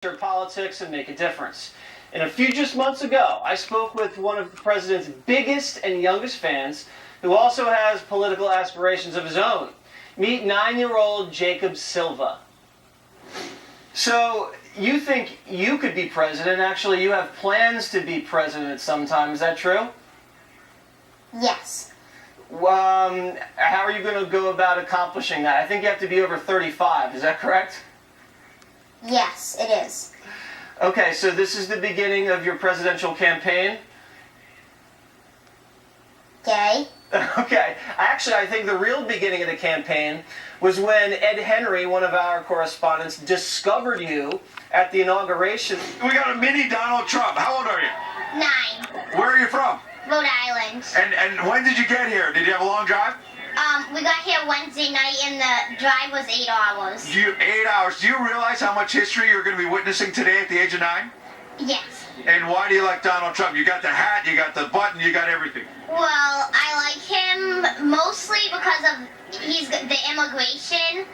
politics and make a difference. And a few just months ago, I spoke with one of the president's biggest and youngest fans, who also has political aspirations of his own. Meet 9-year-old Jacob Silva. So, you think you could be president? Actually, you have plans to be president at some time. Is that true? Yes. How are you going to go about accomplishing that? I think you have to be over 35. Is that correct? Yes, it is. Okay, so this is the beginning of your presidential campaign? Okay. Okay. Actually, I think the real beginning of the campaign was when Ed Henry, one of our correspondents, discovered you at the inauguration. We got a mini Donald Trump. How old are you? 9. Where are you from? Rhode Island. And when did you get here? Did you have a long drive? We got here Wednesday night and the drive was 8 hours. 8 hours. Do you realize how much history you're going to be witnessing today at the age of 9? Yes. And why do you like Donald Trump? You got the hat, you got the button, you got everything. Well, I like him mostly because of the immigration.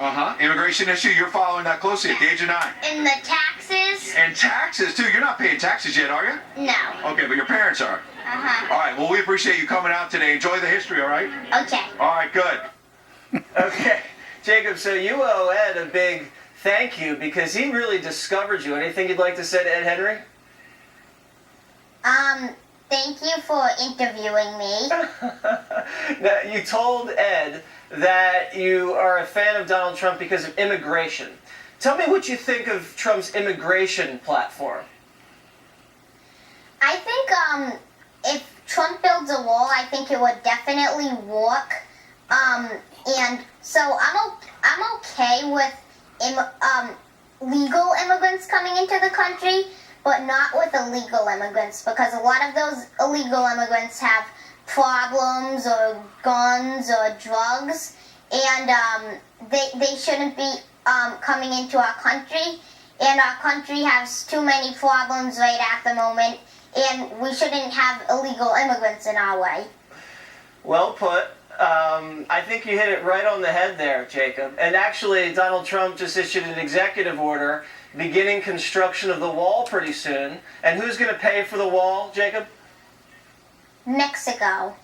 Immigration issue, you're following that closely at the age of 9. And the taxes. And taxes, too. You're not paying taxes yet, are you? No. Okay, but your parents are. All right, well, we appreciate you coming out today. Enjoy the history, all right? Okay. All right, good. Okay. Jacob, so you owe Ed a big thank you because he really discovered you. Anything you'd like to say to Ed Henry? Thank you for interviewing me. Now, you told Ed that you are a fan of Donald Trump because of immigration. Tell me what you think of Trump's immigration platform. I think, if Trump builds a wall, I think it would definitely work. And so I'm okay with legal immigrants coming into the country, but not with illegal immigrants, because a lot of those illegal immigrants have problems or guns or drugs, and they shouldn't be coming into our country, and our country has too many problems right at the moment, and we shouldn't have illegal immigrants in our way. Well put. I think you hit it right on the head there, Jacob. And actually, Donald Trump just issued an executive order beginning construction of the wall pretty soon. And who's going to pay for the wall, Jacob? Mexico.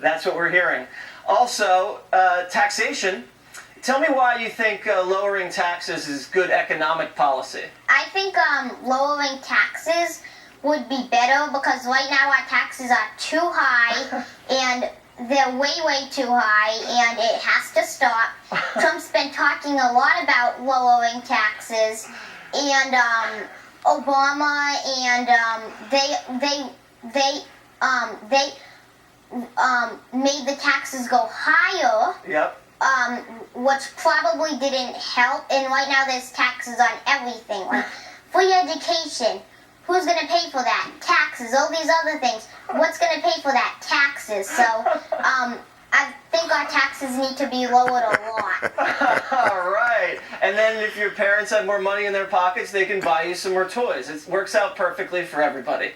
That's what we're hearing. Also, taxation. Tell me why you think lowering taxes is good economic policy. I think lowering taxes would be better because right now our taxes are too high and they're way, way too high, and it has to stop. Trump's been talking a lot about lowering taxes, and Obama and they made the taxes go higher. Yep. Which probably didn't help. And right now there's taxes on everything, like free education. Who's going to pay for that? Taxes, all these other things. What's going to pay for that? Taxes. So, I think our taxes need to be lowered a lot. All right. And then if your parents have more money in their pockets, they can buy you some more toys. It works out perfectly for everybody.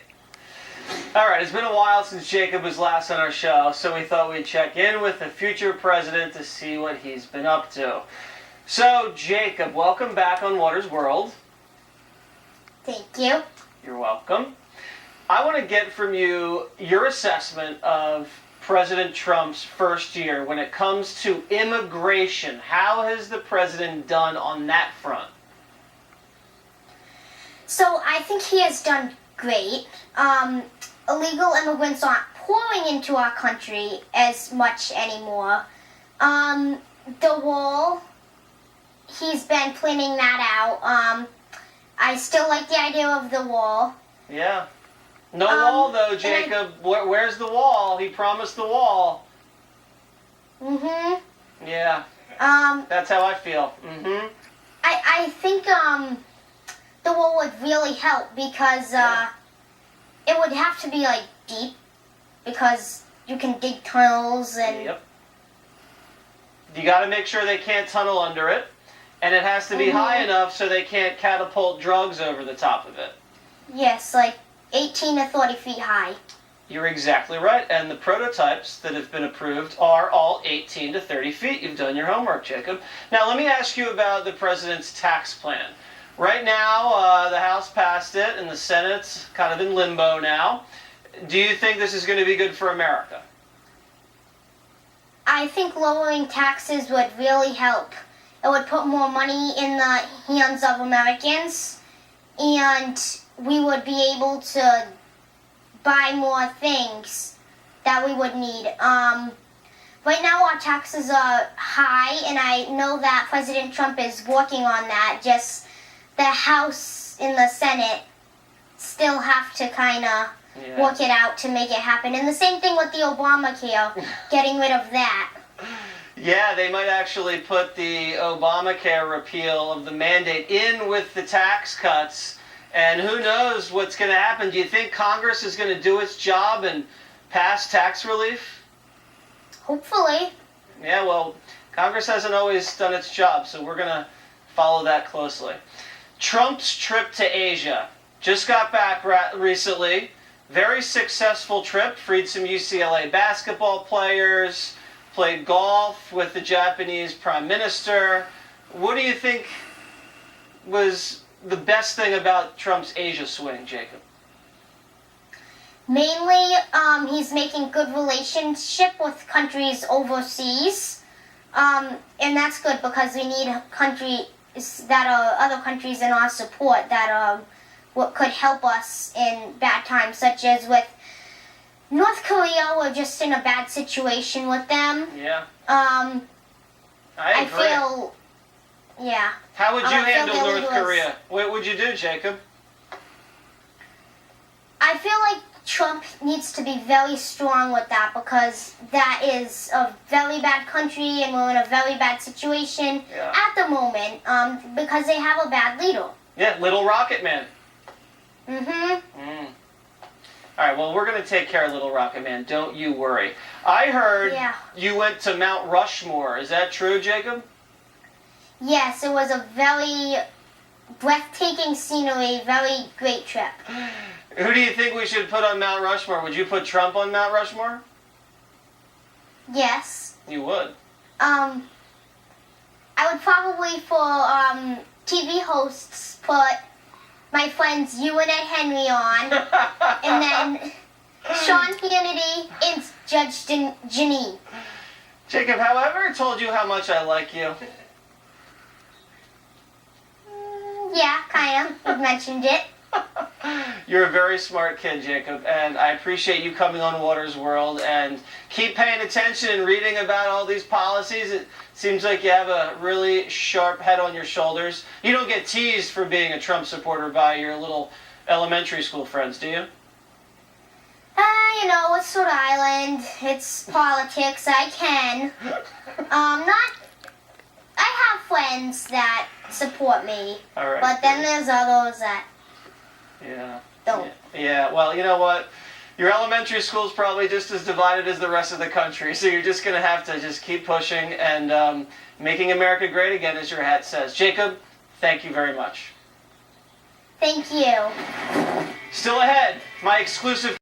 All right, it's been a while since Jacob was last on our show, so we thought we'd check in with the future president to see what he's been up to. So, Jacob, welcome back on Water's World. Thank you. You're welcome. I want to get from you your assessment of President Trump's first year when it comes to immigration. How has the president done on that front? So I think he has done great. Illegal immigrants aren't pouring into our country as much anymore. The wall, he's been planning that out. I still like the idea of the wall. Yeah. No wall, though, Jacob. Where's the wall? He promised the wall. Mm-hmm. Yeah. That's how I feel. Mm-hmm. I think the wall would really help because it would have to be, like, deep because you can dig tunnels and... Yep. You got to make sure they can't tunnel under it. And it has to be high enough so they can't catapult drugs over the top of it. Yes, like 18 to 30 feet high. You're exactly right. And the prototypes that have been approved are all 18 to 30 feet. You've done your homework, Jacob. Now, let me ask you about the president's tax plan. Right now, the House passed it, and the Senate's kind of in limbo now. Do you think this is going to be good for America? I think lowering taxes would really help. It would put more money in the hands of Americans, and we would be able to buy more things that we would need. Right now our taxes are high, and I know that President Trump is working on that. Just the House and the Senate still have to kind of work it out to make it happen. And the same thing with the Obamacare, getting rid of that. Yeah, they might actually put the Obamacare repeal of the mandate in with the tax cuts. And who knows what's going to happen. Do you think Congress is going to do its job and pass tax relief? Hopefully. Yeah, well, Congress hasn't always done its job, so we're going to follow that closely. Trump's trip to Asia. Just got back recently. Very successful trip. Freed some UCLA basketball players. Played golf with the Japanese Prime Minister. What do you think was the best thing about Trump's Asia swing, Jacob? Mainly, he's making good relationship with countries overseas. And that's good because we need countries that are other countries in our support that what could help us in bad times, such as with North Korea. We're just in a bad situation with them. Yeah. I feel, yeah. How would you handle North Korea? What would you do, Jacob? I feel like Trump needs to be very strong with that because that is a very bad country and we're in a very bad situation at the moment because they have a bad leader. Yeah, Little Rocket Man. Mm-hmm. All right, well, we're going to take care of Little Rocket Man. Don't you worry. I heard you went to Mount Rushmore. Is that true, Jacob? Yes, it was a very breathtaking scenery, very great trip. Who do you think we should put on Mount Rushmore? Would you put Trump on Mount Rushmore? Yes. You would? I would probably, for TV hosts, put my friends you and Ed Henry on, and then Sean Hannity and Judge Janine. Jacob, have I ever told you how much I like you? Yeah, kind of. You've mentioned it. You're a very smart kid, Jacob, and I appreciate you coming on Water's World and keep paying attention and reading about all these policies. It seems like you have a really sharp head on your shoulders. You don't get teased for being a Trump supporter by your little elementary school friends, do you? You know, it's Rhode Island. It's politics. I can. I have friends that support me, but then there's others that don't. Yeah, well, you know what? Your elementary school is probably just as divided as the rest of the country, so you're just going to have to just keep pushing and making America great again, as your hat says. Jacob, thank you very much. Thank you. Still ahead, my exclusive